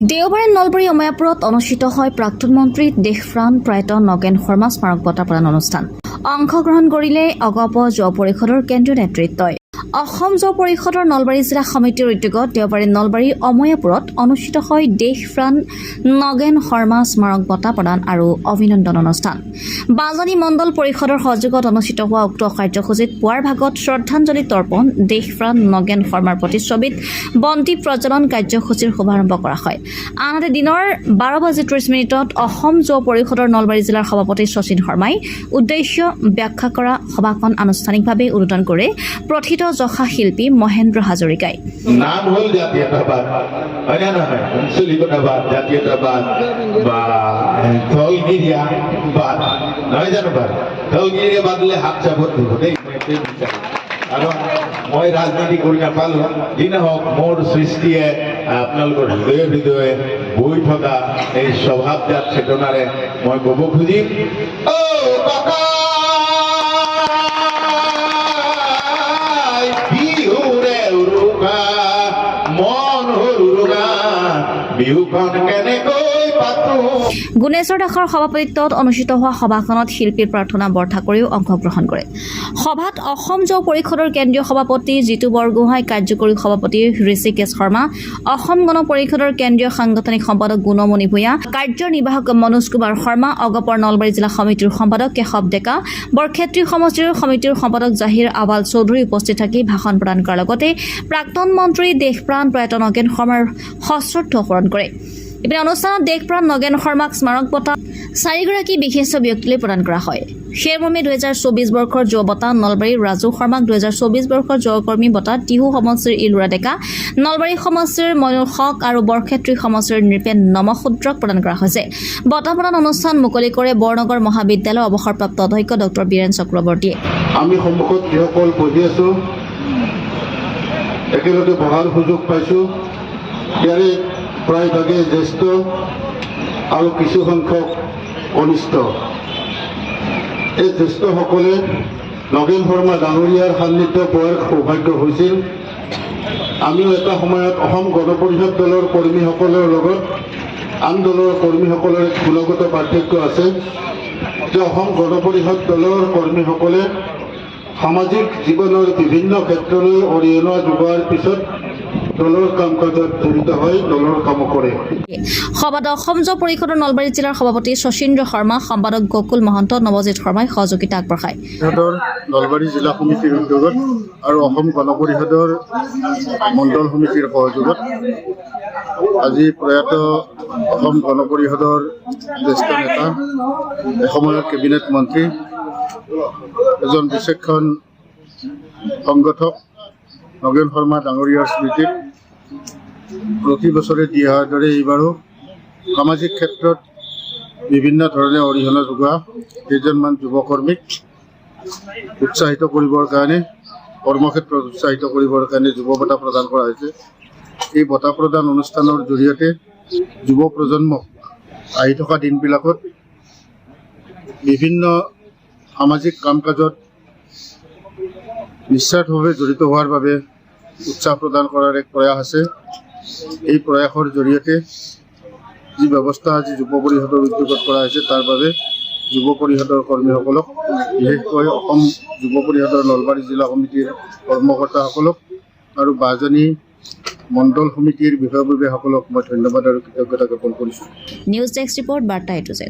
দেওবাৰে নলবাৰী অময়াপুৰত অনুষ্ঠিত হয় প্ৰাক্তন মন্ত্ৰী দেশপ্ৰাণ প্ৰয়াত নগেন শৰ্মা স্মাৰক বঁটা প্ৰদান অনুষ্ঠান। অংশগ্ৰহণ কৰিলে অগপ যুৱ পৰিষদৰ কেন্দ্ৰীয় নেতৃত্বই। অসম যুৱ পৰিষদৰ নলবাৰী জিলা সমিতিৰ উদ্যোগত দেওবাৰে নলবাৰীৰ অময়াপুৰত অনুষ্ঠিত হয় দেশপ্ৰাণ নগেন শৰ্মা স্মাৰক বঁটা প্ৰদান আৰু অভিনন্দন অনুষ্ঠান। বাজানী মণ্ডল পৰিষদৰ সহযোগত অনুষ্ঠিত হোৱা উক্ত কাৰ্যসূচীত পুৱাৰ ভাগত শ্ৰদ্ধাঞ্জলি তৰ্পণ, দেশপ্ৰাণ নগেন শৰ্মাৰ প্ৰতিচ্ছবিত বন্তি প্ৰজ্বলন কাৰ্যসূচীৰ শুভাৰম্ভ কৰা হয়। আনহাতে দিনৰ 12:30 অসম যুৱ পৰিষদৰ নলবাৰী জিলাৰ সভাপতি শচীন শৰ্মাই উদ্দেশ্য ব্যাখ্যা কৰা সভাখন আনুষ্ঠানিকভাৱে উদ্বোধন কৰে প্ৰথিত যশা শিল্পী মহেন্দ্ৰ হাজৰিকাই। নাম হল জাতীয়তাবাদ, হয় না নহয়? আঞ্চলিকতাবাদ, জাতীয়তাবাদ বা দলগিৰিয়াবাদ, নহয় জানো? দলগিৰিয়াবাদ হলে হাত চাপত দিব দেই, কাৰণ মই ৰাজনীতি কৰি নাপালো। যি নহওক মোৰ সৃষ্টিয়ে আপোনালোকৰ হৃদয়ে হৃদয়ে বৈ থকা এই স্বভাৱজাত চেতনাৰে মই ক'ব খুজিম, গুণেশ্বৰ দাসৰ সভাপতিত্বত অনুষ্ঠিত হোৱা সভাখনত শিল্পীৰ প্ৰাৰ্থনা বৰঠাকুৰেও অংশগ্ৰহণ কৰে। সভাত অসম যুৱ পৰিষদৰ কেন্দ্ৰীয় সভাপতি জিতু বৰগোহাঁই, কাৰ্যকৰী সভাপতি ঋষিকেশ শৰ্মা, অসম গণ পৰিষদৰ কেন্দ্ৰীয় সাংগঠনিক সম্পাদক গুণমণি ভূঞা, কাৰ্যনিৰ্বাহক মনোজ কুমাৰ শৰ্মা, অগপৰ নলবাৰী জিলা সমিতিৰ সম্পাদক কেশৱ ডেকা, বৰক্ষেত্ৰী সমষ্টিৰ সমিতিৰ সম্পাদক জাহিৰ আৱাল চৌধুৰী উপস্থিত থাকি ভাষণ প্ৰদান কৰাৰ লগতে প্ৰাক্তন মন্ত্ৰী দেশপ্ৰাণ প্ৰয়াত নগেন শৰ্মাৰ সশ্ৰদ্ধ সোঁৱৰণ কৰে। ইপিনে অনুষ্ঠানত দেশপ্ৰাণ নগেন শৰ্মাক স্মাৰক বঁটা 4গৰাকী বিশিষ্ট ব্যক্তিলৈ প্ৰদান কৰা হয়। সেইমৰ্মে 2024 বৰ্ষৰ যুৱ বঁটা নলবাৰীৰ ৰাজু শৰ্মাক, 2024 বৰ্ষৰ যুৱকৰ্মী বঁটা টিহু সমষ্টিৰ ইলুৰা ডেকা, নলবাৰী সমষ্টিৰ ময়ূৰ হক আৰু বৰক্ষেত্ৰী সমষ্টিৰ নৃপেন নমশূদ্ৰক প্ৰদান কৰা হৈছে। বঁটা প্ৰদান অনুষ্ঠান মুকলি কৰে বৰনগৰ মহাবিদ্যালয়ৰ অৱসৰপ্ৰাপ্ত অধ্যক্ষ ডক্টৰ বীৰেন চক্ৰৱৰ্তীয়ে। আমি সন্মুখত যিসকল বহি আছো, একেলগে বহাৰ সুযোগ পাইছো, ইয়াৰে প্ৰায়ভাগে জ্যেষ্ঠ আৰু কিছু সংখ্যক কনিষ্ঠ। এই জ্যেষ্ঠসকলে নগেন শৰ্মা ডাঙৰীয়াৰ সান্নিধ্য পোৱাৰ সৌভাগ্য হৈছিল। আমিও এটা সময়ত অসম গণ পৰিষদ দলৰ কৰ্মীসকলৰ লগত আন দলৰ কৰ্মীসকলৰ এক গুণগত পাৰ্থক্য আছে যে অসম গণ পৰিষদ দলৰ কৰ্মীসকলে সামাজিক জীৱনৰ বিভিন্ন ক্ষেত্ৰলৈ অৰিহণা যোগোৱাৰ পিছত দলৰ কাম কাজত জড়িত হৈ দলৰ কাম কৰে। সভাত অসম যুৱ পৰিষদৰ নলবাৰী জিলাৰ সভাপতি শচীন্দ্ৰ শৰ্মা, সম্পাদক গকুল মহন্ত, নৱজিৎ শৰ্মাই সহযোগিতা আগবঢ়ায়। নলবাৰী জিলা সমিতিৰ উদ্যোগত আৰু অসম গণ পৰিষদৰ মণ্ডল সমিতিৰ সহযোগত আজি প্ৰয়াত অসম গণ পৰিষদৰ জ্যেষ্ঠ নেতা, এসময়ৰ কেবিনেট মন্ত্ৰী, এজন বিচক্ষণ সংগঠক নগেন শৰ্মা ডাঙৰীয়াৰ স্মৃতিত প্ৰতি বছৰে দি অহাৰ দৰে এইবাৰো সামাজিক ক্ষেত্ৰত বিভিন্ন ধৰণে অৰিহণা যোগোৱা কেইজনমান যুৱকৰ্মীক উৎসাহিত কৰিবৰ কাৰণে, কৰ্মক্ষেত্ৰত উৎসাহিত কৰিবৰ কাৰণে যুৱ বঁটা প্ৰদান কৰা হৈছে। এই বঁটা প্ৰদান অনুষ্ঠানৰ জৰিয়তে যুৱ প্ৰজন্মক আহি থকা দিনবিলাকত বিভিন্ন সামাজিক কাম কাজত নিস্বাৰ্থভাৱে জড়িত হোৱাৰ বাবে উৎসাহ প্ৰদান কৰাৰ এক প্ৰয়াস আছে। এই প্ৰয়াসৰ জৰিয়তে যি ব্যৱস্থা আজি যুৱ পৰিষদৰ উদ্যোগত কৰা হৈছে তাৰ বাবে যুৱ পৰিষদৰ কৰ্মীসকলক, বিশেষকৈ অসম যুৱ পৰিষদৰ নলবাৰী জিলা সমিতিৰ কৰ্মকৰ্তাসকলক আৰু বাজানী মণ্ডল সমিতিৰ বিষয়ববীয়াসকলক মই ধন্যবাদ আৰু কৃতজ্ঞতা জ্ঞাপন কৰিছোঁ। নিউজ ডেস্ক ৰিপৰ্ট, বাৰ্তা A to Z।